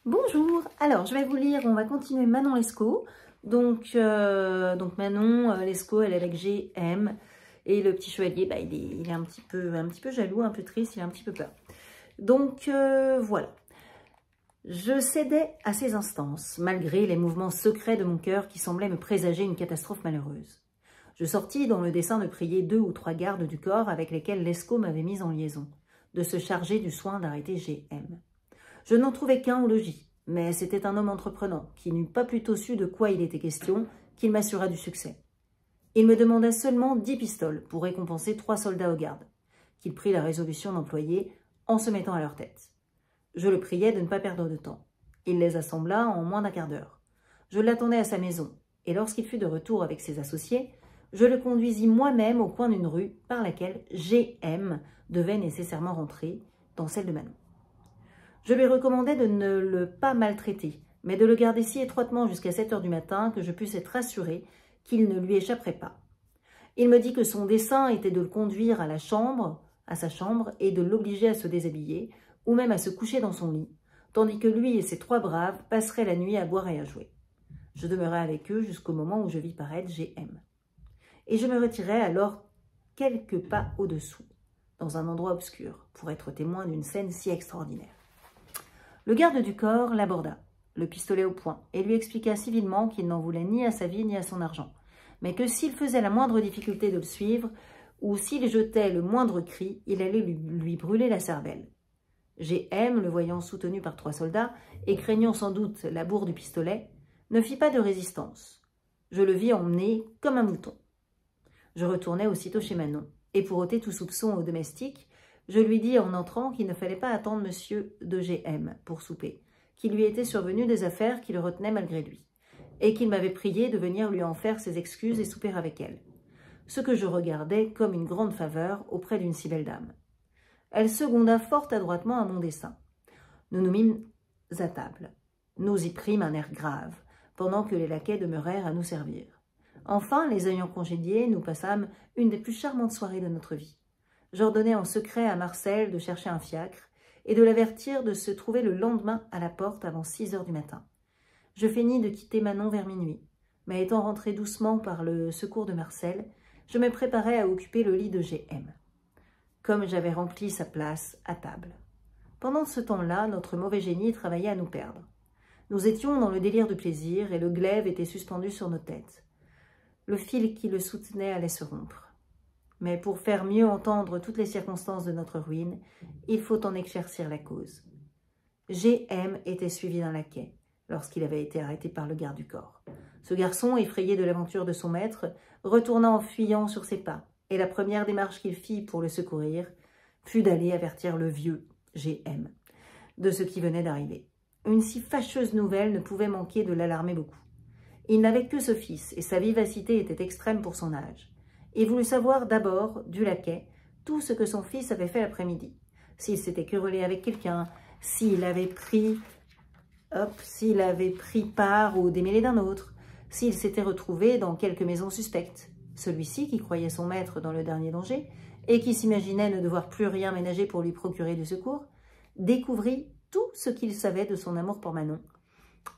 Bonjour, alors je vais vous lire, on va continuer Manon Lescaut. Donc Manon Lescaut, elle est avec GM. Et le petit chevalier, bah, il est un petit peu jaloux, un peu triste, il a un petit peu peur. Donc voilà. Je cédais à ses instances, malgré les mouvements secrets de mon cœur qui semblaient me présager une catastrophe malheureuse. Je sortis dans le dessein de prier 2 ou 3 gardes du corps avec lesquels Lescaut m'avait mise en liaison, de se charger du soin d'arrêter GM. Je n'en trouvais qu'un au logis, mais c'était un homme entreprenant qui n'eût pas plutôt su de quoi il était question qu'il m'assura du succès. Il me demanda seulement 10 pistoles pour récompenser 3 soldats aux gardes, qu'il prit la résolution d'employer en se mettant à leur tête. Je le priai de ne pas perdre de temps. Il les assembla en moins d'un quart d'heure. Je l'attendais à sa maison, et lorsqu'il fut de retour avec ses associés, je le conduisis moi-même au coin d'une rue par laquelle GM devait nécessairement rentrer dans celle de Manon. Je lui recommandai de ne le pas maltraiter, mais de le garder si étroitement jusqu'à 7 heures du matin que je pusse être assurée qu'il ne lui échapperait pas. Il me dit que son dessein était de le conduire à sa chambre, et de l'obliger à se déshabiller, ou même à se coucher dans son lit, tandis que lui et ses 3 braves passeraient la nuit à boire et à jouer. Je demeurai avec eux jusqu'au moment où je vis paraître GM. Et je me retirai alors quelques pas au-dessous, dans un endroit obscur, pour être témoin d'une scène si extraordinaire. Le garde du corps l'aborda, le pistolet au poing, et lui expliqua civilement qu'il n'en voulait ni à sa vie ni à son argent, mais que s'il faisait la moindre difficulté de le suivre, ou s'il jetait le moindre cri, il allait lui brûler la cervelle. GM, le voyant soutenu par 3 soldats, et craignant sans doute la bourre du pistolet, ne fit pas de résistance. Je le vis emmener comme un mouton. Je retournai aussitôt chez Manon, et pour ôter tout soupçon au domestique, je lui dis en entrant qu'il ne fallait pas attendre monsieur de GM pour souper, qu'il lui était survenu des affaires qui le retenaient malgré lui, et qu'il m'avait prié de venir lui en faire ses excuses et souper avec elle, ce que je regardais comme une grande faveur auprès d'une si belle dame. Elle seconda fort adroitement à mon dessein. Nous nous mîmes à table. Nous y prîmes un air grave, pendant que les laquais demeurèrent à nous servir. Enfin, les ayant congédiés, nous passâmes une des plus charmantes soirées de notre vie. J'ordonnai en secret à Marcel de chercher un fiacre et de l'avertir de se trouver le lendemain à la porte avant 6 heures du matin. Je feignis de quitter Manon vers minuit, mais étant rentré doucement par le secours de Marcel, je me préparais à occuper le lit de GM, comme j'avais rempli sa place à table. Pendant ce temps-là, notre mauvais génie travaillait à nous perdre. Nous étions dans le délire du plaisir et le glaive était suspendu sur nos têtes. Le fil qui le soutenait allait se rompre. Mais pour faire mieux entendre toutes les circonstances de notre ruine, il faut en éclaircir la cause. GM était suivi d'un laquais lorsqu'il avait été arrêté par le garde du corps. Ce garçon, effrayé de l'aventure de son maître, retourna en fuyant sur ses pas, et la première démarche qu'il fit pour le secourir fut d'aller avertir le vieux GM de ce qui venait d'arriver. Une si fâcheuse nouvelle ne pouvait manquer de l'alarmer beaucoup. Il n'avait que ce fils, et sa vivacité était extrême pour son âge. Il voulut savoir d'abord, du laquais, tout ce que son fils avait fait l'après-midi. S'il s'était querellé avec quelqu'un, s'il avait pris part au démêlé d'un autre, s'il s'était retrouvé dans quelque maison suspecte. Celui-ci, qui croyait son maître dans le dernier danger, et qui s'imaginait ne devoir plus rien ménager pour lui procurer du secours, découvrit tout ce qu'il savait de son amour pour Manon,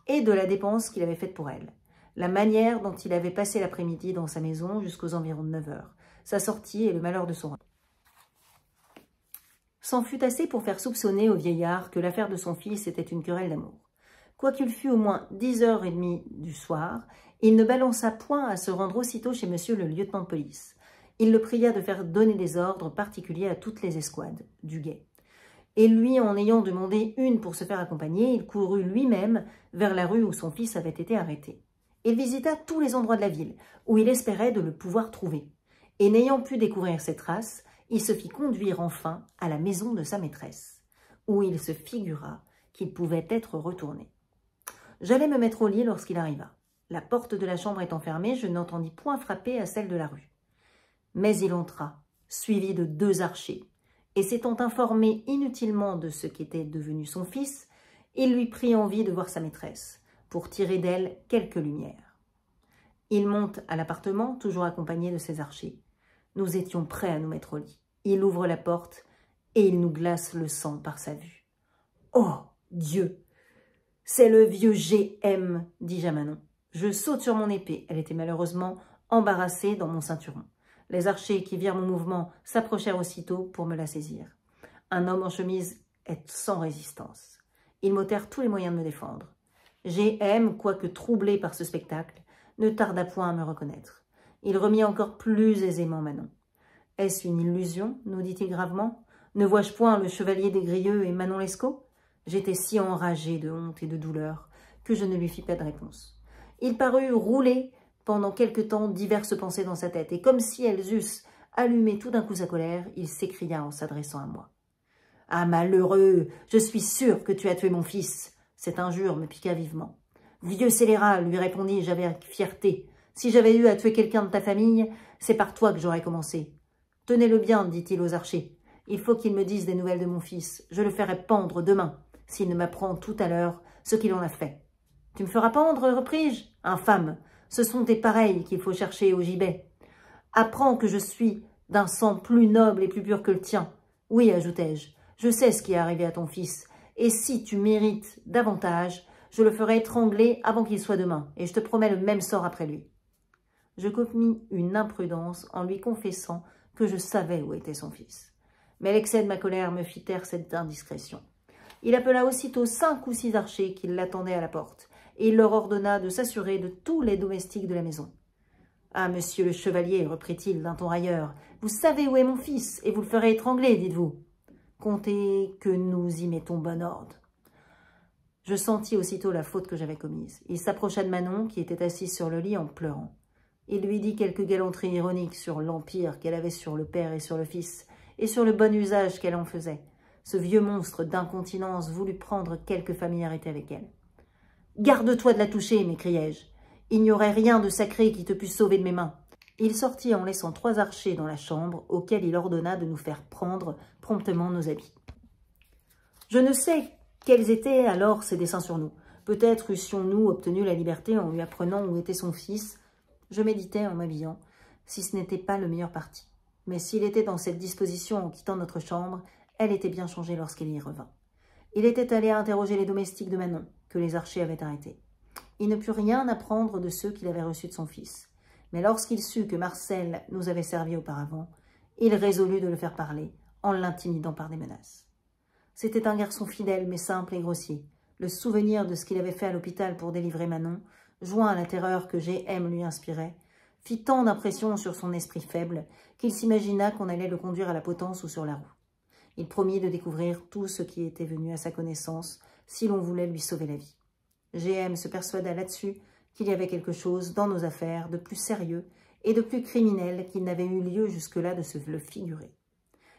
et de la dépense qu'il avait faite pour elle. La manière dont il avait passé l'après-midi dans sa maison jusqu'aux environs de 9 heures, sa sortie et le malheur de son retour. C'en fut assez pour faire soupçonner au vieillard que l'affaire de son fils était une querelle d'amour. Quoiqu'il fût au moins 10h30 du soir, il ne balança point à se rendre aussitôt chez monsieur le lieutenant de police. Il le pria de faire donner des ordres particuliers à toutes les escouades du guet. Et lui, en ayant demandé une pour se faire accompagner, il courut lui-même vers la rue où son fils avait été arrêté. Il visita tous les endroits de la ville où il espérait de le pouvoir trouver. Et n'ayant pu découvrir ses traces, il se fit conduire enfin à la maison de sa maîtresse, où il se figura qu'il pouvait être retourné. J'allais me mettre au lit lorsqu'il arriva. La porte de la chambre étant fermée, je n'entendis point frapper à celle de la rue. Mais il entra, suivi de 2 archers, et s'étant informé inutilement de ce qu'était devenu son fils, il lui prit envie de voir sa maîtresse, pour tirer d'elle quelque lumière. Il monte à l'appartement, toujours accompagné de ses archers. Nous étions prêts à nous mettre au lit. Il ouvre la porte et il nous glace le sang par sa vue. Oh, Dieu! C'est le vieux GM, dis-je à Manon. Je saute sur mon épée. Elle était malheureusement embarrassée dans mon ceinturon. Les archers qui virent mon mouvement s'approchèrent aussitôt pour me la saisir. Un homme en chemise est sans résistance. Ils m'ôtèrent tous les moyens de me défendre. GM, quoique troublé par ce spectacle, ne tarda point à me reconnaître. Il remit encore plus aisément Manon. « Est-ce une illusion ?» nous dit-il gravement. « Ne vois-je point le chevalier des Grieux et Manon Lescaut ?» J'étais si enragée de honte et de douleur que je ne lui fis pas de réponse. Il parut rouler pendant quelque temps diverses pensées dans sa tête, et comme si elles eussent allumé tout d'un coup sa colère, il s'écria en s'adressant à moi. « Ah, malheureux, je suis sûr que tu as tué mon fils !» Cette injure me piqua vivement. « Vieux scélérat, lui répondis-je avec fierté, si j'avais eu à tuer quelqu'un de ta famille, c'est par toi que j'aurais commencé. »« Tenez-le bien, dit-il aux archers, il faut qu'il me dise des nouvelles de mon fils, je le ferai pendre demain, s'il ne m'apprend tout à l'heure ce qu'il en a fait. »« Tu me feras pendre, repris-je, infâme, ce sont tes pareils qu'il faut chercher au gibet. Apprends que je suis d'un sang plus noble et plus pur que le tien. Oui, ajoutai-je, je sais ce qui est arrivé à ton fils, et si tu mérites davantage, je le ferai étrangler avant qu'il soit demain, et je te promets le même sort après lui. » Je commis une imprudence en lui confessant que je savais où était son fils. Mais l'excès de ma colère me fit taire cette indiscrétion. Il appela aussitôt 5 ou 6 archers qui l'attendaient à la porte, et il leur ordonna de s'assurer de tous les domestiques de la maison. « Ah, monsieur le chevalier, reprit-il d'un ton railleur, vous savez où est mon fils, et vous le ferez étrangler, dites-vous. Comptez que nous y mettons bon ordre. » Je sentis aussitôt la faute que j'avais commise. Il s'approcha de Manon, qui était assise sur le lit en pleurant. Il lui dit quelques galanteries ironiques sur l'empire qu'elle avait sur le père et sur le fils, et sur le bon usage qu'elle en faisait. Ce vieux monstre d'incontinence voulut prendre quelque familiarité avec elle. « Garde-toi de la toucher, m'écriai-je. Il n'y aurait rien de sacré qui te pût sauver de mes mains. » Il sortit en laissant 3 archers dans la chambre, auxquels il ordonna de nous faire prendre promptement nos habits. Je ne sais quels étaient alors ses desseins sur nous. Peut-être eussions-nous obtenu la liberté en lui apprenant où était son fils. Je méditais en m'habillant, si ce n'était pas le meilleur parti. Mais s'il était dans cette disposition en quittant notre chambre, elle était bien changée lorsqu'il y revint. Il était allé interroger les domestiques de Manon, que les archers avaient arrêtés. Il ne put rien apprendre de ceux qu'il avait reçus de son fils. Mais lorsqu'il sut que Marcel nous avait servi auparavant, il résolut de le faire parler, en l'intimidant par des menaces. C'était un garçon fidèle, mais simple et grossier. Le souvenir de ce qu'il avait fait à l'hôpital pour délivrer Manon, joint à la terreur que GM lui inspirait, fit tant d'impression sur son esprit faible qu'il s'imagina qu'on allait le conduire à la potence ou sur la roue. Il promit de découvrir tout ce qui était venu à sa connaissance si l'on voulait lui sauver la vie. GM se persuada là-dessus qu'il y avait quelque chose dans nos affaires de plus sérieux et de plus criminel qu'il n'avait eu lieu jusque-là de se le figurer.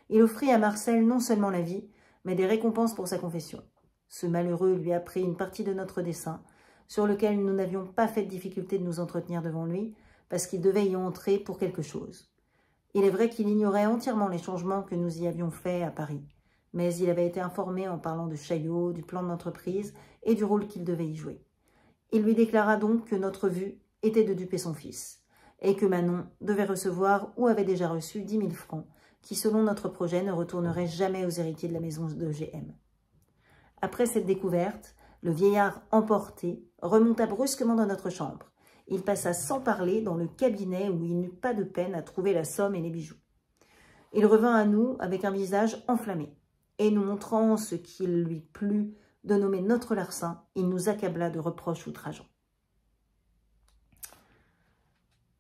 Il offrit à Marcel non seulement la vie, mais des récompenses pour sa confession. Ce malheureux lui apprit une partie de notre dessein, sur lequel nous n'avions pas fait de difficulté de nous entretenir devant lui, parce qu'il devait y entrer pour quelque chose. Il est vrai qu'il ignorait entièrement les changements que nous y avions faits à Paris, mais il avait été informé en parlant de Chaillot, du plan de l'entreprise et du rôle qu'il devait y jouer. Il lui déclara donc que notre vue était de duper son fils, et que Manon devait recevoir ou avait déjà reçu 10 000 francs, qui, selon notre projet, ne retourneraient jamais aux héritiers de la maison de GM. Après cette découverte, le vieillard emporté remonta brusquement dans notre chambre. Il passa sans parler dans le cabinet où il n'eut pas de peine à trouver la somme et les bijoux. Il revint à nous avec un visage enflammé, et nous montrant ce qu'il lui plut de nommer notre larcin, il nous accabla de reproches outrageants.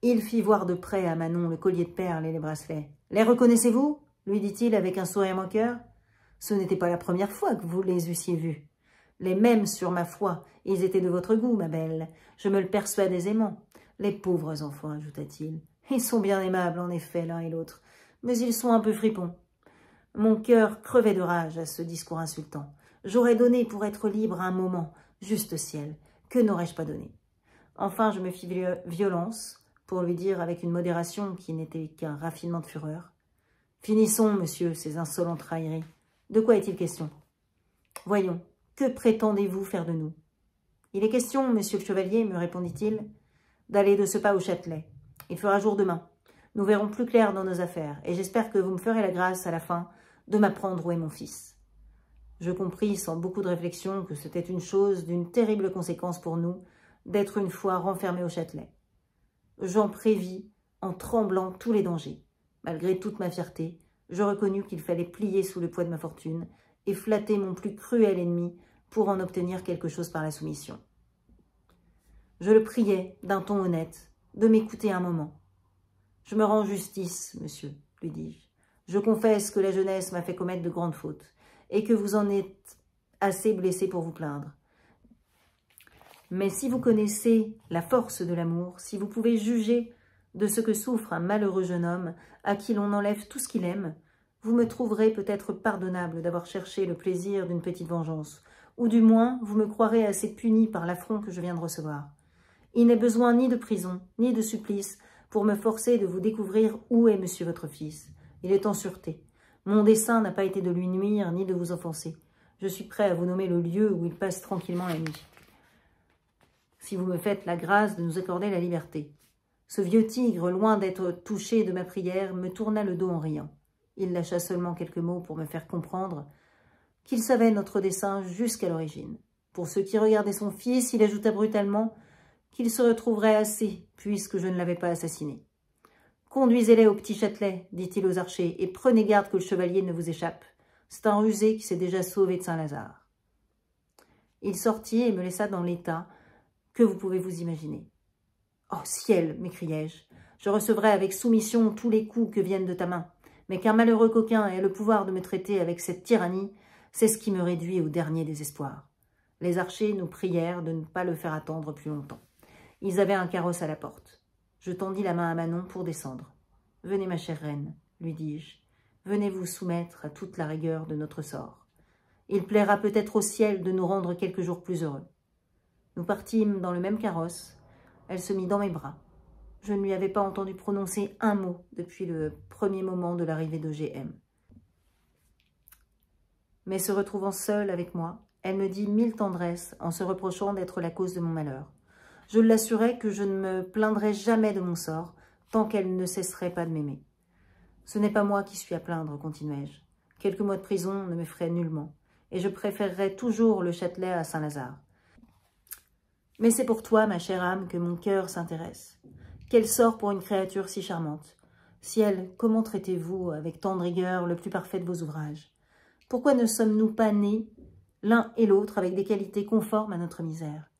Il fit voir de près à Manon le collier de perles et les bracelets. « Les reconnaissez-vous » lui dit-il avec un sourire moqueur. « Ce n'était pas la première fois que vous les eussiez vus. Les mêmes, sur ma foi, ils étaient de votre goût, ma belle. Je me le persuade aisément. Les pauvres enfants, ajouta-t-il. Ils sont bien aimables, en effet, l'un et l'autre, mais ils sont un peu fripons. » Mon cœur crevait de rage à ce discours insultant. J'aurais donné pour être libre un moment, juste ciel. Que n'aurais-je pas donné? Enfin, je me fis violence pour lui dire avec une modération qui n'était qu'un raffinement de fureur. « Finissons, monsieur, ces insolentes railleries. De quoi est-il question? Voyons, que prétendez-vous faire de nous? »« Il est question, monsieur le chevalier, me répondit-il, d'aller de ce pas au Châtelet. Il fera jour demain. Nous verrons plus clair dans nos affaires, et j'espère que vous me ferez la grâce à la fin de m'apprendre où est mon fils. » Je compris sans beaucoup de réflexion que c'était une chose d'une terrible conséquence pour nous d'être une fois renfermés au Châtelet. J'en prévis en tremblant tous les dangers. Malgré toute ma fierté, je reconnus qu'il fallait plier sous le poids de ma fortune et flatter mon plus cruel ennemi pour en obtenir quelque chose par la soumission. Je le priais, d'un ton honnête, de m'écouter un moment. « Je me rends justice, monsieur, » lui dis-je. « Je confesse que la jeunesse m'a fait commettre de grandes fautes et que vous en êtes assez blessé pour vous plaindre. Mais si vous connaissez la force de l'amour, si vous pouvez juger de ce que souffre un malheureux jeune homme à qui l'on enlève tout ce qu'il aime, vous me trouverez peut-être pardonnable d'avoir cherché le plaisir d'une petite vengeance, ou du moins vous me croirez assez puni par l'affront que je viens de recevoir. Il n'est besoin ni de prison, ni de supplice pour me forcer de vous découvrir où est monsieur votre fils. Il est en sûreté. Mon dessein n'a pas été de lui nuire ni de vous offenser. Je suis prêt à vous nommer le lieu où il passe tranquillement la nuit. Si vous me faites la grâce de nous accorder la liberté. » Ce vieux tigre, loin d'être touché de ma prière, me tourna le dos en riant. Il lâcha seulement quelques mots pour me faire comprendre qu'il savait notre dessein jusqu'à l'origine. Pour ceux qui regardaient son fils, il ajouta brutalement qu'il se retrouverait assez, puisque je ne l'avais pas assassiné. « Conduisez-les au petit Châtelet, dit-il aux archers, et prenez garde que le chevalier ne vous échappe. C'est un rusé qui s'est déjà sauvé de Saint-Lazare. » Il sortit et me laissa dans l'état que vous pouvez vous imaginer. « Oh ciel !» m'écriai-je. « Je recevrai avec soumission tous les coups que viennent de ta main, mais qu'un malheureux coquin ait le pouvoir de me traiter avec cette tyrannie, c'est ce qui me réduit au dernier désespoir. » Les archers nous prièrent de ne pas le faire attendre plus longtemps. Ils avaient un carrosse à la porte. Je tendis la main à Manon pour descendre. « Venez, ma chère reine, lui dis-je. Venez vous soumettre à toute la rigueur de notre sort. Il plaira peut-être au ciel de nous rendre quelques jours plus heureux. » Nous partîmes dans le même carrosse. Elle se mit dans mes bras. Je ne lui avais pas entendu prononcer un mot depuis le premier moment de l'arrivée de GM. Mais se retrouvant seule avec moi, elle me dit 1000 tendresses en se reprochant d'être la cause de mon malheur. Je l'assurai que je ne me plaindrais jamais de mon sort tant qu'elle ne cesserait pas de m'aimer. « Ce n'est pas moi qui suis à plaindre, continuai-je. Quelques mois de prison ne m'effraient nullement, et je préférerais toujours le Châtelet à Saint-Lazare. Mais c'est pour toi, ma chère âme, que mon cœur s'intéresse. Quel sort pour une créature si charmante. Ciel, comment traitez-vous avec tant de rigueur le plus parfait de vos ouvrages? Pourquoi ne sommes-nous pas nés l'un et l'autre avec des qualités conformes à notre misère?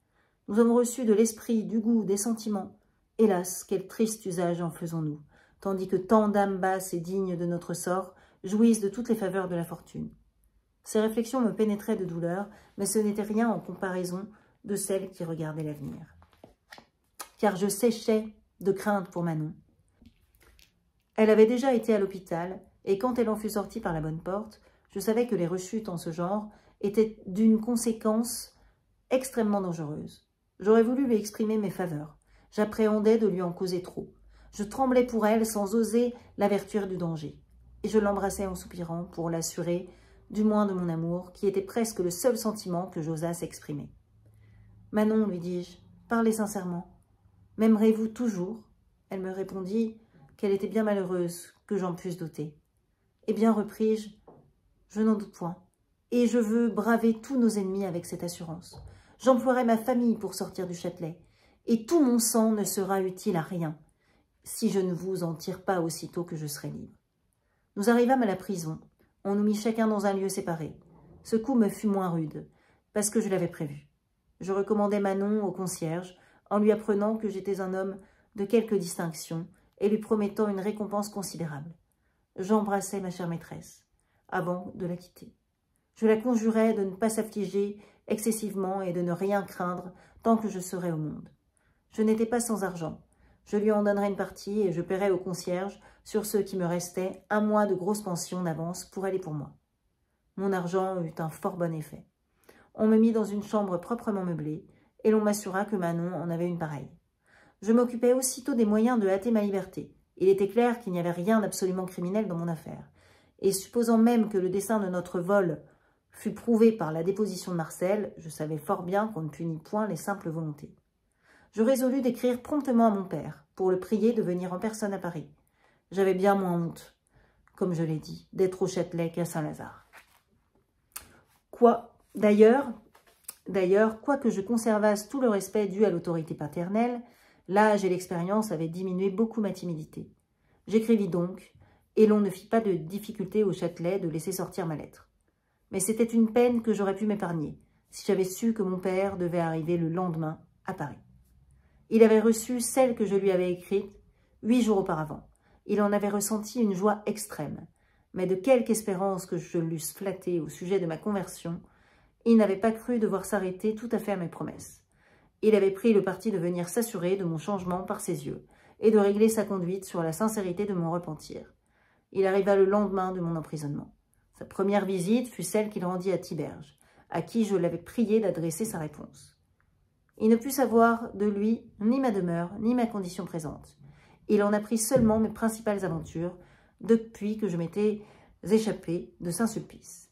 Nous avons reçu de l'esprit, du goût, des sentiments. Hélas, quel triste usage en faisons-nous, tandis que tant d'âmes basses et dignes de notre sort jouissent de toutes les faveurs de la fortune. » Ces réflexions me pénétraient de douleur, mais ce n'était rien en comparaison de celle qui regardait l'avenir. Car je séchais de crainte pour Manon. Elle avait déjà été à l'hôpital, et quand elle en fut sortie par la bonne porte, je savais que les rechutes en ce genre étaient d'une conséquence extrêmement dangereuse. J'aurais voulu lui exprimer mes faveurs. J'appréhendais de lui en causer trop. Je tremblais pour elle sans oser l'avertir du danger. Et je l'embrassais en soupirant pour l'assurer du moins de mon amour, qui était presque le seul sentiment que j'osasse exprimer. « Manon, lui dis-je, parlez sincèrement. M'aimerez-vous toujours ?» Elle me répondit qu'elle était bien malheureuse, que j'en puisse douter. « Eh bien, repris-je, je n'en doute point, et je veux braver tous nos ennemis avec cette assurance. J'emploierai ma famille pour sortir du Châtelet, et tout mon sang ne sera utile à rien, si je ne vous en tire pas aussitôt que je serai libre. » Nous arrivâmes à la prison. On nous mit chacun dans un lieu séparé. Ce coup me fut moins rude, parce que je l'avais prévu. Je recommandai Manon au concierge, en lui apprenant que j'étais un homme de quelque distinction et lui promettant une récompense considérable. J'embrassai ma chère maîtresse, avant de la quitter. Je la conjurai de ne pas s'affliger excessivement et de ne rien craindre tant que je serais au monde. Je n'étais pas sans argent. Je lui en donnerai une partie et je paierai au concierge, sur ce qui me restait, 1 mois de grosse pension d'avance pour elle et pour moi. Mon argent eut un fort bon effet. On me mit dans une chambre proprement meublée et l'on m'assura que Manon en avait une pareille. Je m'occupais aussitôt des moyens de hâter ma liberté. Il était clair qu'il n'y avait rien d'absolument criminel dans mon affaire. Et supposant même que le dessein de notre vol fut prouvé par la déposition de Marcel, je savais fort bien qu'on ne punit point les simples volontés. Je résolus d'écrire promptement à mon père, pour le prier de venir en personne à Paris. J'avais bien moins honte, comme je l'ai dit, d'être au Châtelet qu'à Saint-Lazare. « D'ailleurs, quoique je conservasse tout le respect dû à l'autorité paternelle, l'âge et l'expérience avaient diminué beaucoup ma timidité. J'écrivis donc, et l'on ne fit pas de difficulté au Châtelet de laisser sortir ma lettre. Mais c'était une peine que j'aurais pu m'épargner, si j'avais su que mon père devait arriver le lendemain à Paris. Il avait reçu celle que je lui avais écrite 8 jours auparavant. Il en avait ressenti une joie extrême, mais de quelque espérance que je l'eusse flatté au sujet de ma conversion, il n'avait pas cru devoir s'arrêter tout à fait à mes promesses. Il avait pris le parti de venir s'assurer de mon changement par ses yeux et de régler sa conduite sur la sincérité de mon repentir. Il arriva le lendemain de mon emprisonnement. Sa première visite fut celle qu'il rendit à Thiberge, à qui je l'avais prié d'adresser sa réponse. Il ne put savoir de lui ni ma demeure, ni ma condition présente. Il en apprit seulement mes principales aventures depuis que je m'étais échappée de Saint-Sulpice.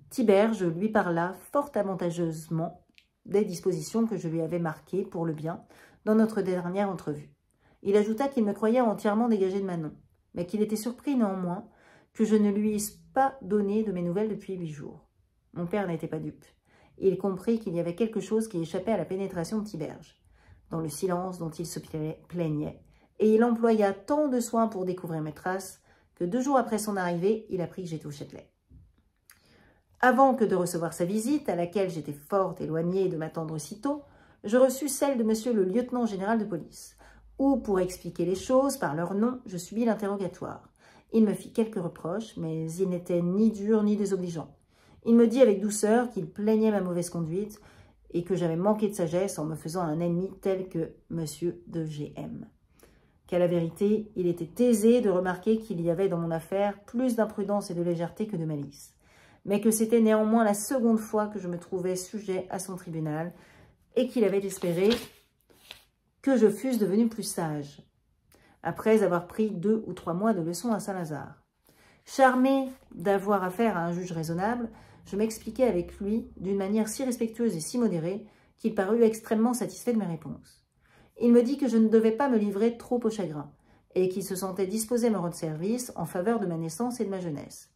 Thiberge lui parla fort avantageusement des dispositions que je lui avais marquées pour le bien dans notre dernière entrevue. Il ajouta qu'il me croyait entièrement dégagé de Manon, mais qu'il était surpris néanmoins que je ne lui eusse pas donné de mes nouvelles depuis 8 jours. Mon père n'était pas dupe. Il comprit qu'il y avait quelque chose qui échappait à la pénétration de Thiberge, dans le silence dont il se plaignait, et il employa tant de soins pour découvrir mes traces que 2 jours après son arrivée, il apprit que j'étais au Châtelet. Avant que de recevoir sa visite, à laquelle j'étais fort éloignée de m'attendre sitôt, je reçus celle de monsieur le lieutenant général de police, où, pour expliquer les choses par leur nom, je subis l'interrogatoire. Il me fit quelques reproches, mais il n'était ni dur ni désobligeant. Il me dit avec douceur qu'il plaignait ma mauvaise conduite et que j'avais manqué de sagesse en me faisant un ennemi tel que monsieur de G.M. Qu'à la vérité, il était aisé de remarquer qu'il y avait dans mon affaire plus d'imprudence et de légèreté que de malice, mais que c'était néanmoins la seconde fois que je me trouvais sujet à son tribunal et qu'il avait espéré que je fusse devenu plus sage, après avoir pris 2 ou 3 mois de leçons à Saint-Lazare. Charmé d'avoir affaire à un juge raisonnable, je m'expliquai avec lui d'une manière si respectueuse et si modérée qu'il parut extrêmement satisfait de mes réponses. Il me dit que je ne devais pas me livrer trop au chagrin et qu'il se sentait disposé à me rendre service en faveur de ma naissance et de ma jeunesse.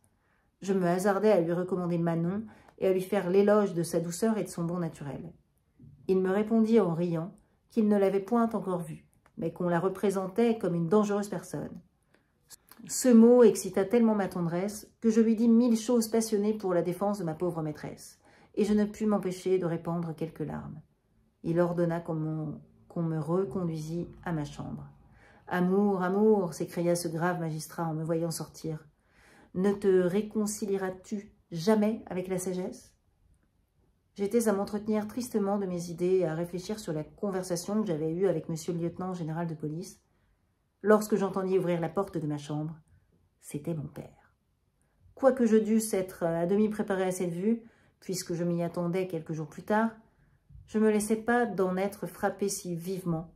Je me hasardai à lui recommander Manon et à lui faire l'éloge de sa douceur et de son bon naturel. Il me répondit en riant qu'il ne l'avait point encore vue, mais qu'on la représentait comme une dangereuse personne. Ce mot excita tellement ma tendresse que je lui dis 1000 choses passionnées pour la défense de ma pauvre maîtresse, et je ne pus m'empêcher de répandre quelques larmes. Il ordonna qu'on me reconduisit à ma chambre. « Amour, amour !» s'écria ce grave magistrat en me voyant sortir. « Ne te réconcilieras-tu jamais avec la sagesse ?» J'étais à m'entretenir tristement de mes idées et à réfléchir sur la conversation que j'avais eue avec monsieur le lieutenant général de police, lorsque j'entendis ouvrir la porte de ma chambre. C'était mon père. Quoique je dusse être à demi préparée à cette vue, puisque je m'y attendais quelques jours plus tard, je ne me laissais pas d'en être frappée si vivement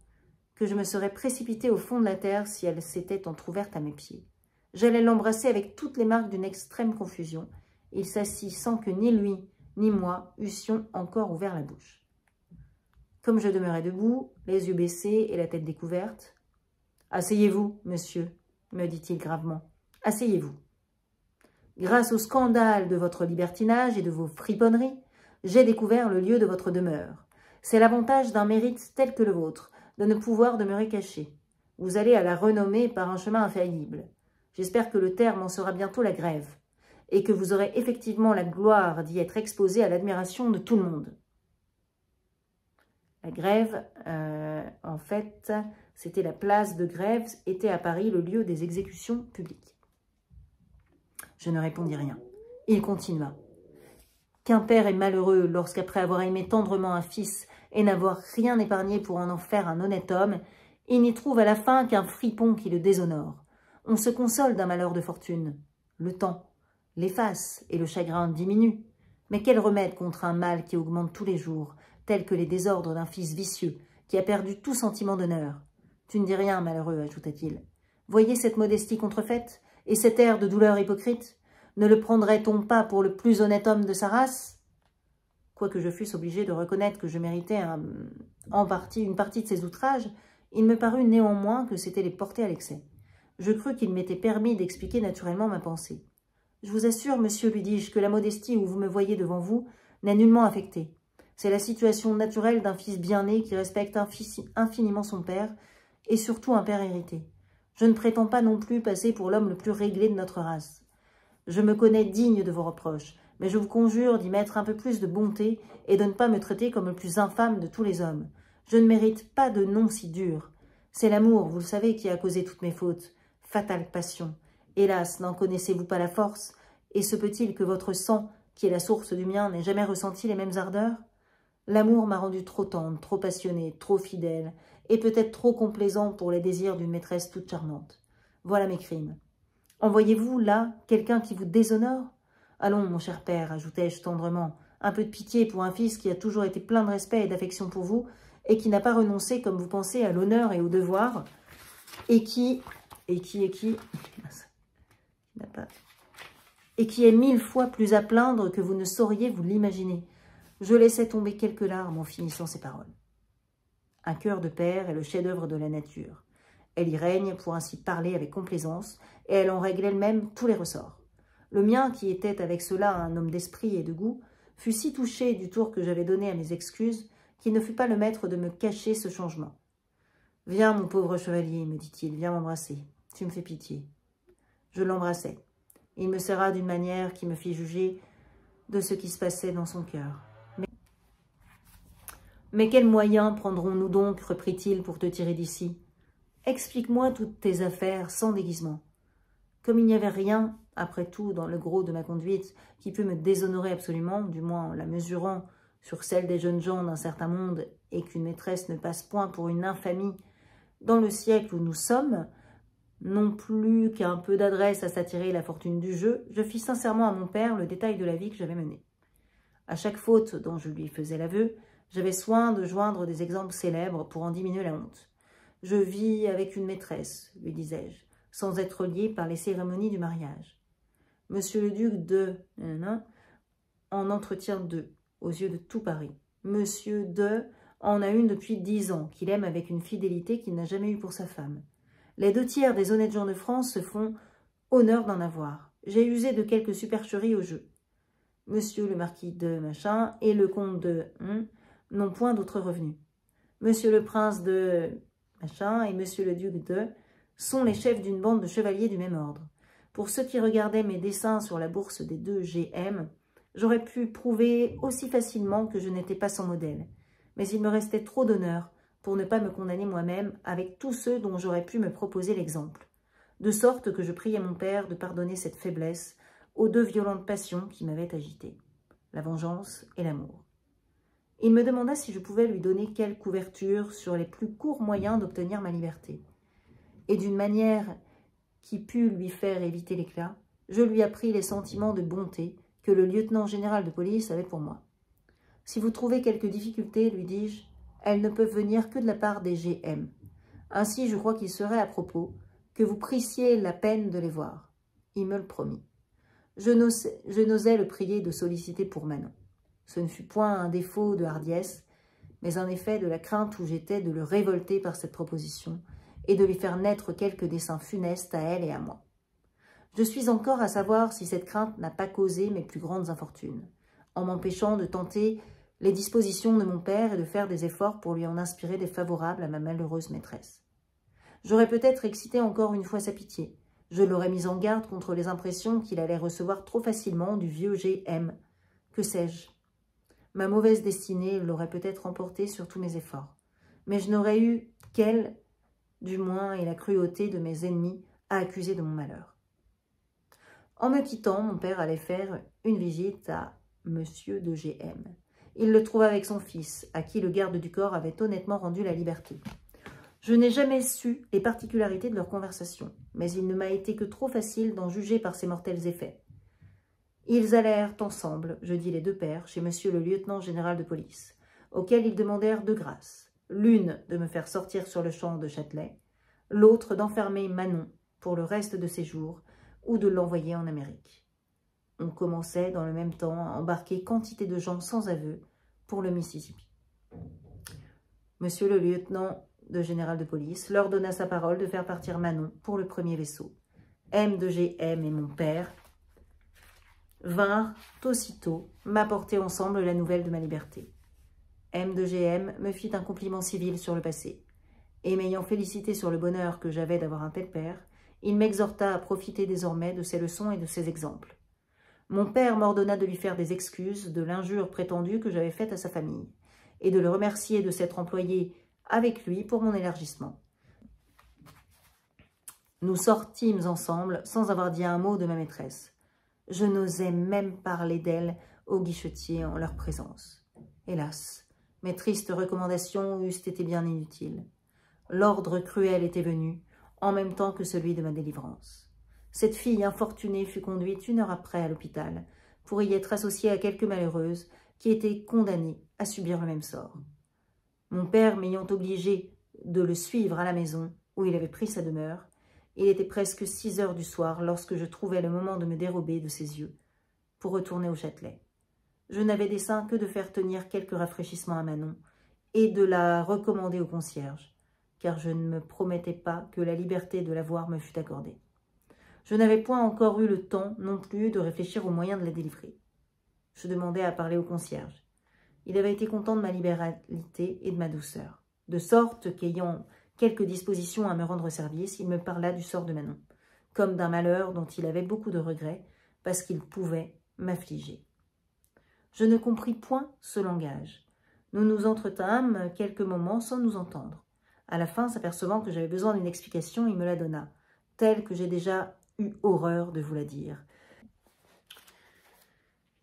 que je me serais précipitée au fond de la terre si elle s'était entr'ouverte à mes pieds. J'allais l'embrasser avec toutes les marques d'une extrême confusion. Il s'assit sans que ni lui ni moi eussions encore ouvert la bouche. Comme je demeurais debout, les yeux baissés et la tête découverte, « Asseyez-vous, monsieur, » me dit-il gravement. « Asseyez-vous. Grâce au scandale de votre libertinage et de vos friponneries, j'ai découvert le lieu de votre demeure. C'est l'avantage d'un mérite tel que le vôtre, de ne pouvoir demeurer caché. Vous allez à la renommer par un chemin infaillible. J'espère que le terme en sera bientôt la grève, et que vous aurez effectivement la gloire d'y être exposé à l'admiration de tout le monde. » La grève, en fait, c'était la place de Grève, était à Paris le lieu des exécutions publiques. Je ne répondis rien. Il continua. « Qu'un père est malheureux lorsqu'après avoir aimé tendrement un fils et n'avoir rien épargné pour en faire un honnête homme, il n'y trouve à la fin qu'un fripon qui le déshonore. On se console d'un malheur de fortune. Le temps l'efface et le chagrin diminue. Mais quel remède contre un mal qui augmente tous les jours, tel que les désordres d'un fils vicieux, qui a perdu tout sentiment d'honneur. Tu ne dis rien, malheureux, ajouta-t-il. Voyez cette modestie contrefaite et cet air de douleur hypocrite. Ne le prendrait-on pas pour le plus honnête homme de sa race? Quoique je fusse obligé de reconnaître que je méritais une partie de ces outrages, il me parut néanmoins que c'était les porter à l'excès. Je crus qu'il m'était permis d'expliquer naturellement ma pensée. Je vous assure, monsieur, lui dis-je, que la modestie où vous me voyez devant vous n'est nullement affectée. C'est la situation naturelle d'un fils bien né qui respecte infiniment son père et surtout un père hérité. Je ne prétends pas non plus passer pour l'homme le plus réglé de notre race. Je me connais digne de vos reproches, mais je vous conjure d'y mettre un peu plus de bonté et de ne pas me traiter comme le plus infâme de tous les hommes. Je ne mérite pas de nom si dur. C'est l'amour, vous le savez, qui a causé toutes mes fautes. Fatale passion. Hélas, n'en connaissez-vous pas la force? Et se peut-il que votre sang, qui est la source du mien, n'ait jamais ressenti les mêmes ardeurs? L'amour m'a rendu trop tendre, trop passionnée, trop fidèle, et peut-être trop complaisant pour les désirs d'une maîtresse toute charmante. Voilà mes crimes. Envoyez-vous, là, quelqu'un qui vous déshonore? Allons, mon cher père, ajoutai-je tendrement, un peu de pitié pour un fils qui a toujours été plein de respect et d'affection pour vous, et qui n'a pas renoncé, comme vous pensez, à l'honneur et au devoir, et qui est 1000 fois plus à plaindre que vous ne sauriez vous l'imaginer. Je laissai tomber quelques larmes en finissant ces paroles. Un cœur de père est le chef-d'œuvre de la nature. Elle y règne, pour ainsi parler, avec complaisance, et elle en règle elle-même tous les ressorts. Le mien, qui était avec cela un homme d'esprit et de goût, fut si touché du tour que j'avais donné à mes excuses, qu'il ne fut pas le maître de me cacher ce changement. « Viens, mon pauvre chevalier, me dit-il, viens m'embrasser. Tu me fais pitié. » Je l'embrassai. Il me serra d'une manière qui me fit juger de ce qui se passait dans son cœur. « Mais quels moyens prendrons-nous donc, reprit-il, pour te tirer d'ici? Explique-moi toutes tes affaires sans déguisement. » Comme il n'y avait rien, après tout, dans le gros de ma conduite, qui pût me déshonorer absolument, du moins en la mesurant sur celle des jeunes gens d'un certain monde, et qu'une maîtresse ne passe point pour une infamie dans le siècle où nous sommes, non plus qu'un peu d'adresse à s'attirer la fortune du jeu, je fis sincèrement à mon père le détail de la vie que j'avais menée. À chaque faute dont je lui faisais l'aveu, j'avais soin de joindre des exemples célèbres pour en diminuer la honte. « Je vis avec une maîtresse, lui disais-je, sans être lié par les cérémonies du mariage. Monsieur le duc de... en entretient 2, aux yeux de tout Paris. Monsieur de... en a une depuis 10 ans, qu'il aime avec une fidélité qu'il n'a jamais eue pour sa femme. Les 2/3 des honnêtes gens de France se font honneur d'en avoir. J'ai usé de quelques supercheries au jeu. Monsieur le marquis de machin et le comte de... n'ont point d'autres revenus. Monsieur le prince de... machin et monsieur le duc de... sont les chefs d'une bande de chevaliers du même ordre. Pour ceux qui regardaient mes dessins sur la bourse des 2 GM, j'aurais pu prouver aussi facilement que je n'étais pas sans modèle. Mais il me restait trop d'honneur pour ne pas me condamner moi-même avec tous ceux dont j'aurais pu me proposer l'exemple. De sorte que je priai mon père de pardonner cette faiblesse aux 2 violentes passions qui m'avaient agité, la vengeance et l'amour. Il me demanda si je pouvais lui donner quelque couverture sur les plus courts moyens d'obtenir ma liberté. Et d'une manière qui put lui faire éviter l'éclat, je lui appris les sentiments de bonté que le lieutenant général de police avait pour moi. « Si vous trouvez quelques difficultés, lui dis-je, elles ne peuvent venir que de la part des GM. Ainsi, je crois qu'il serait à propos que vous prissiez la peine de les voir. » Il me le promit. Je n'osais le prier de solliciter pour Manon. Ce ne fut point un défaut de hardiesse, mais un effet de la crainte où j'étais de le révolter par cette proposition et de lui faire naître quelques desseins funestes à elle et à moi. Je suis encore à savoir si cette crainte n'a pas causé mes plus grandes infortunes, en m'empêchant de tenter les dispositions de mon père et de faire des efforts pour lui en inspirer des favorables à ma malheureuse maîtresse. J'aurais peut-être excité encore une fois sa pitié. Je l'aurais mis en garde contre les impressions qu'il allait recevoir trop facilement du vieux GM. Que sais-je? Ma mauvaise destinée l'aurait peut-être emporté sur tous mes efforts. Mais je n'aurais eu qu'elle, du moins, et la cruauté de mes ennemis à accuser de mon malheur. En me quittant, mon père allait faire une visite à Monsieur de GM. Il le trouva avec son fils, à qui le garde du corps avait honnêtement rendu la liberté. Je n'ai jamais su les particularités de leur conversation, mais il ne m'a été que trop facile d'en juger par ses mortels effets. Ils allèrent ensemble, je dis les 2 pères, chez monsieur le lieutenant général de police, auquel ils demandèrent 2 grâces, l'une de me faire sortir sur le champ de Châtelet, l'autre d'enfermer Manon pour le reste de ses jours ou de l'envoyer en Amérique. On commençait dans le même temps à embarquer quantité de gens sans aveu pour le Mississippi. Monsieur le lieutenant général de police leur donna sa parole de faire partir Manon pour le premier vaisseau. M de GM et mon père vinrent aussitôt m'apporter ensemble la nouvelle de ma liberté. M de GM me fit un compliment civil sur le passé, et m'ayant félicité sur le bonheur que j'avais d'avoir un tel père, il m'exhorta à profiter désormais de ses leçons et de ses exemples. Mon père m'ordonna de lui faire des excuses de l'injure prétendue que j'avais faite à sa famille, et de le remercier de s'être employé avec lui pour mon élargissement. Nous sortîmes ensemble sans avoir dit un mot de ma maîtresse. Je n'osais même parler d'elle aux guichetiers en leur présence. Hélas, mes tristes recommandations eussent été bien inutiles. L'ordre cruel était venu, en même temps que celui de ma délivrance. Cette fille infortunée fut conduite 1 heure après à l'hôpital, pour y être associée à quelques malheureuses qui étaient condamnées à subir le même sort. Mon père m'ayant obligé de le suivre à la maison où il avait pris sa demeure, il était presque 6 heures du soir lorsque je trouvais le moment de me dérober de ses yeux pour retourner au Châtelet. Je n'avais dessein que de faire tenir quelques rafraîchissements à Manon et de la recommander au concierge, car je ne me promettais pas que la liberté de la voir me fût accordée. Je n'avais point encore eu le temps non plus de réfléchir aux moyens de la délivrer. Je demandai à parler au concierge. Il avait été content de ma libéralité et de ma douceur, de sorte qu'ayant quelques dispositions à me rendre service, il me parla du sort de Manon, comme d'un malheur dont il avait beaucoup de regrets, parce qu'il pouvait m'affliger. Je ne compris point ce langage. Nous nous entretînmes quelques moments sans nous entendre. À la fin, s'apercevant que j'avais besoin d'une explication, il me la donna, telle que j'ai déjà eu horreur de vous la dire.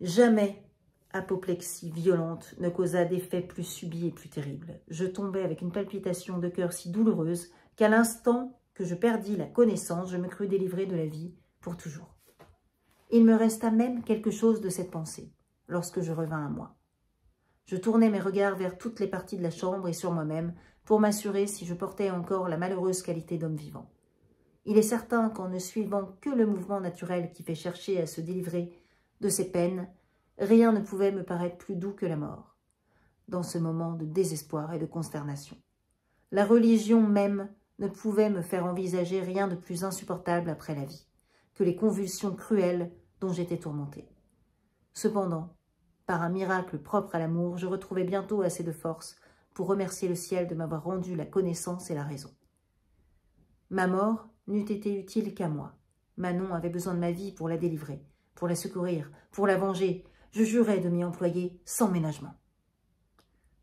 Jamais apoplexie violente ne causa d'effets plus subits et plus terribles. Je tombais avec une palpitation de cœur si douloureuse qu'à l'instant que je perdis la connaissance, je me crus délivrée de la vie pour toujours. Il me resta même quelque chose de cette pensée, lorsque je revins à moi. Je tournai mes regards vers toutes les parties de la chambre et sur moi-même pour m'assurer si je portais encore la malheureuse qualité d'homme vivant. Il est certain qu'en ne suivant que le mouvement naturel qui fait chercher à se délivrer de ses peines, rien ne pouvait me paraître plus doux que la mort, dans ce moment de désespoir et de consternation. La religion même ne pouvait me faire envisager rien de plus insupportable après la vie, que les convulsions cruelles dont j'étais tourmentée. Cependant, par un miracle propre à l'amour, je retrouvai bientôt assez de force pour remercier le ciel de m'avoir rendu la connaissance et la raison. Ma mort n'eût été utile qu'à moi. Manon avait besoin de ma vie pour la délivrer, pour la secourir, pour la venger. Je jurais de m'y employer sans ménagement.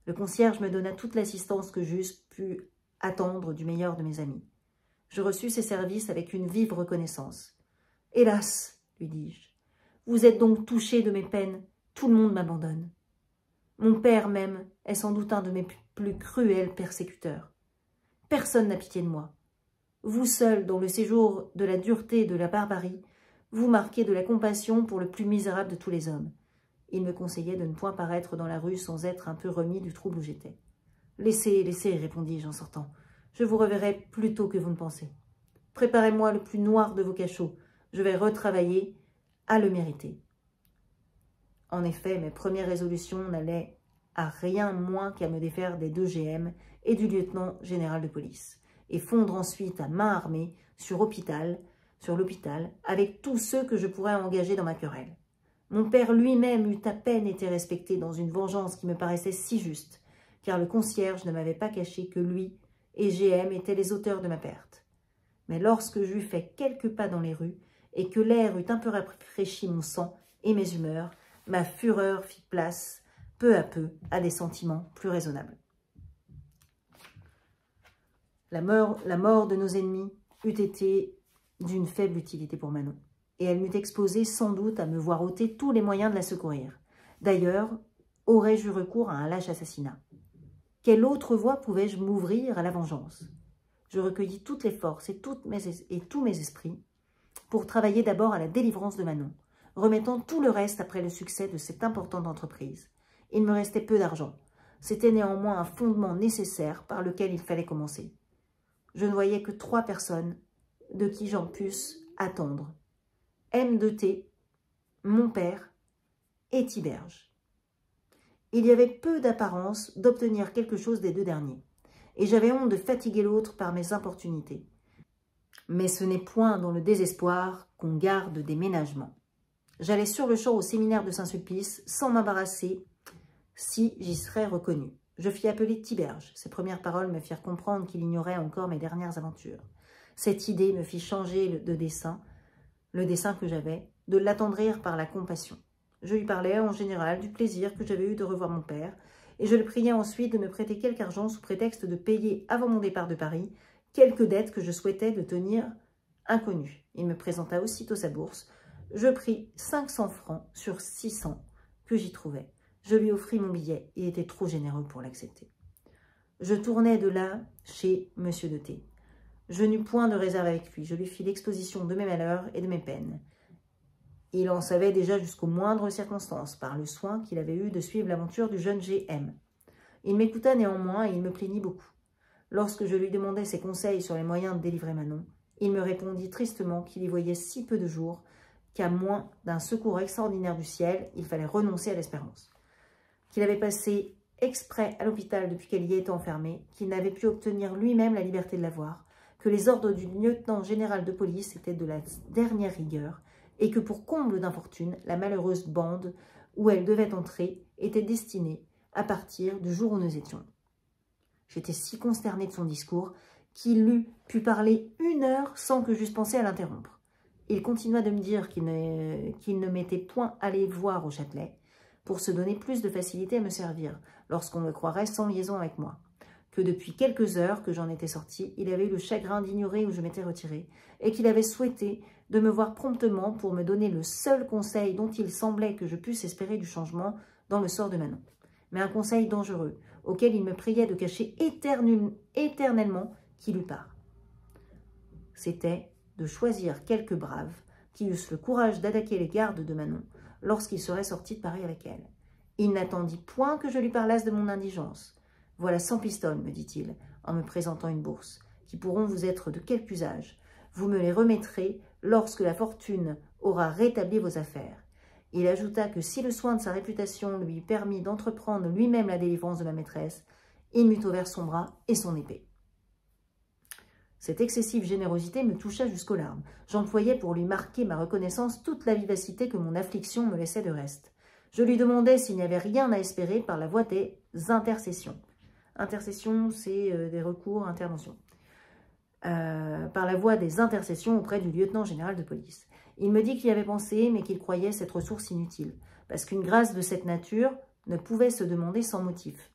Le concierge me donna toute l'assistance que j'eusse pu attendre du meilleur de mes amis. Je reçus ses services avec une vive reconnaissance. « Hélas, lui dis-je, vous êtes donc touché de mes peines, tout le monde m'abandonne. Mon père même est sans doute un de mes plus cruels persécuteurs. Personne n'a pitié de moi. Vous seul, dans le séjour de la dureté et de la barbarie, vous marquez de la compassion pour le plus misérable de tous les hommes. » Il me conseillait de ne point paraître dans la rue sans être un peu remis du trouble où j'étais. « Laissez, laissez, répondis-je en sortant. Je vous reverrai plus tôt que vous ne pensez. Préparez-moi le plus noir de vos cachots. Je vais retravailler à le mériter. » En effet, mes premières résolutions n'allaient à rien moins qu'à me défaire des 2 GM et du lieutenant général de police, et fondre ensuite à main armée sur l'hôpital avec tous ceux que je pourrais engager dans ma querelle. Mon père lui-même eût à peine été respecté dans une vengeance qui me paraissait si juste, car le concierge ne m'avait pas caché que lui et GM étaient les auteurs de ma perte. Mais lorsque j'eus fait quelques pas dans les rues et que l'air eut un peu rafraîchi mon sang et mes humeurs, ma fureur fit place, peu à peu, à des sentiments plus raisonnables. La mort de nos ennemis eût été d'une faible utilité pour Manon, et elle m'eût exposé sans doute à me voir ôter tous les moyens de la secourir. D'ailleurs, aurais-je eu recours à un lâche assassinat. Quelle autre voie pouvais-je m'ouvrir à la vengeance? Je recueillis toutes les forces et tous mes esprits pour travailler d'abord à la délivrance de Manon, remettant tout le reste après le succès de cette importante entreprise. Il me restait peu d'argent. C'était néanmoins un fondement nécessaire par lequel il fallait commencer. Je ne voyais que 3 personnes de qui j'en pusse attendre. M de T, mon père et Tiberge. Il y avait peu d'apparence d'obtenir quelque chose des 2 derniers, et j'avais honte de fatiguer l'autre par mes importunités. Mais ce n'est point dans le désespoir qu'on garde des ménagements. J'allais sur le champ au séminaire de Saint-Sulpice sans m'embarrasser si j'y serais reconnue. Je fis appeler Tiberge. Ses premières paroles me firent comprendre qu'il ignorait encore mes dernières aventures. Cette idée me fit changer le dessein que j'avais, de l'attendrir par la compassion. Je lui parlais en général du plaisir que j'avais eu de revoir mon père, et je le priais ensuite de me prêter quelque argent sous prétexte de payer avant mon départ de Paris quelques dettes que je souhaitais de tenir inconnues. Il me présenta aussitôt sa bourse. Je pris 500 francs sur 600 que j'y trouvais. Je lui offris mon billet, il était trop généreux pour l'accepter. Je tournai de là chez M. de T. Je n'eus point de réserve avec lui, je lui fis l'exposition de mes malheurs et de mes peines. Il en savait déjà jusqu'aux moindres circonstances, par le soin qu'il avait eu de suivre l'aventure du jeune G.M. Il m'écouta néanmoins et il me plaignit beaucoup. Lorsque je lui demandai ses conseils sur les moyens de délivrer Manon, il me répondit tristement qu'il y voyait si peu de jours qu'à moins d'un secours extraordinaire du ciel, il fallait renoncer à l'espérance. Qu'il avait passé exprès à l'hôpital depuis qu'elle y était enfermée, qu'il n'avait pu obtenir lui-même la liberté de la voir, que les ordres du lieutenant général de police étaient de la dernière rigueur, et que pour comble d'infortune, la malheureuse bande où elle devait entrer était destinée à partir du jour où nous étions. J'étais si consternée de son discours qu'il eût pu parler 1 heure sans que j'eusse pensé à l'interrompre. Il continua de me dire qu'il ne m'était point allé voir au Châtelet pour se donner plus de facilité à me servir, lorsqu'on me croirait sans liaison avec moi. Que depuis quelques heures que j'en étais sortie, il avait eu le chagrin d'ignorer où je m'étais retirée, et qu'il avait souhaité de me voir promptement pour me donner le seul conseil dont il semblait que je pusse espérer du changement dans le sort de Manon. Mais un conseil dangereux, auquel il me priait de cacher éternellement qu'il eût part. C'était de choisir quelques braves qui eussent le courage d'attaquer les gardes de Manon lorsqu'il serait sorti de Paris avec elle. Il n'attendit point que je lui parlasse de mon indigence. « Voilà 100 pistoles, me dit-il, en me présentant une bourse, qui pourront vous être de quelque usage. Vous me les remettrez lorsque la fortune aura rétabli vos affaires. » Il ajouta que si le soin de sa réputation lui permit d'entreprendre lui-même la délivrance de ma maîtresse, il m'eût ouvert son bras et son épée. Cette excessive générosité me toucha jusqu'aux larmes. J'employais pour lui marquer ma reconnaissance toute la vivacité que mon affliction me laissait de reste. Je lui demandais s'il n'y avait rien à espérer par la voie des intercessions. Intercession, c'est des recours, interventions. Par la voie des intercessions auprès du lieutenant général de police. Il me dit qu'il y avait pensé, mais qu'il croyait cette ressource inutile, parce qu'une grâce de cette nature ne pouvait se demander sans motif,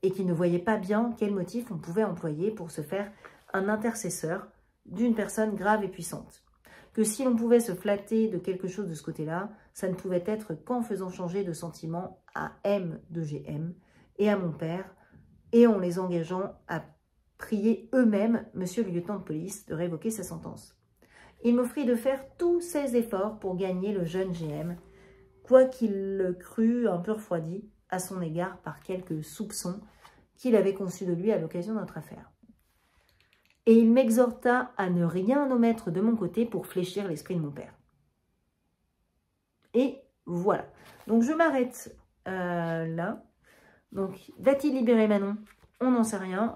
et qu'il ne voyait pas bien quel motif on pouvait employer pour se faire un intercesseur d'une personne grave et puissante. Que si l'on pouvait se flatter de quelque chose de ce côté-là, ça ne pouvait être qu'en faisant changer de sentiment à M de GM et à mon père, et en les engageant à prier eux-mêmes monsieur le lieutenant de police de révoquer sa sentence. Il m'offrit de faire tous ses efforts pour gagner le jeune GM, quoiqu'il le crût un peu refroidi à son égard par quelques soupçons qu'il avait conçus de lui à l'occasion de notre affaire. Et il m'exhorta à ne rien omettre de mon côté pour fléchir l'esprit de mon père. Et voilà. Donc je m'arrête là. Donc va-t-il libérer Manon? On n'en sait rien.